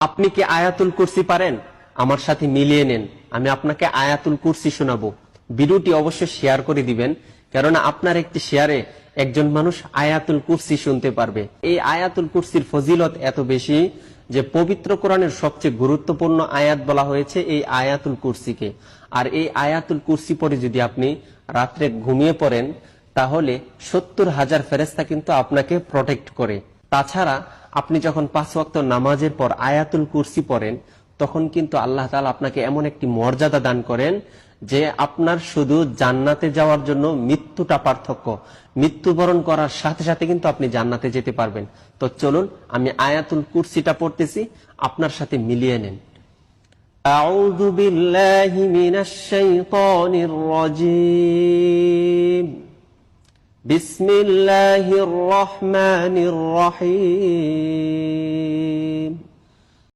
আপনি কি আয়াতুল কুরসি পারেন? আমার সাথে মিলিয়ে নেন, আমি আপনাকে আয়াতুল কুরসি শোনাবো। ভিডিওটি অবশ্যই শেয়ার করে দিবেন, কেননা আপনার একটি শেয়ারে একজন মানুষ আয়াতুল কুরসি শুনতে পারবে। এই আয়াতুল কুরসির ফজিলত এত বেশি যে পবিত্র কোরআনের সবচেয়ে গুরুত্বপূর্ণ আয়াত বলা হয়েছে এই আয়াতুল কুরসিকে। আর এই আয়াতুল কুরসি পরে যদি আপনি রাত্রে ঘুমিয়ে পড়েন, তাহলে 70,000 ফেরেশতা কিন্তু আপনাকে প্রটেক্ট করে। তাছাড়া আপনি যখন 5 ওয়াক্ত নামাজের পর আয়াতুল কুরসি পড়েন, তখন কিন্তু আল্লাহ তাআলা আপনাকে এমন একটি মর্যাদা দান করেন যে আপনার শুধু জান্নাতে যাওয়ার জন্য মৃত্যুটা পার্থক্য। মৃত্যুবরণ করার সাথে সাথে কিন্তু আপনি জান্নাতে যেতে পারবেন। তো চলুন আমি আয়াতুল কুরসিটা পড়তেছি, আপনার সাথে মিলিয়ে নেন। আউযু বিল্লাহি মিনাশ শাইতানির রাজীম। বিসমিল্লাহির রহমানির রহিম।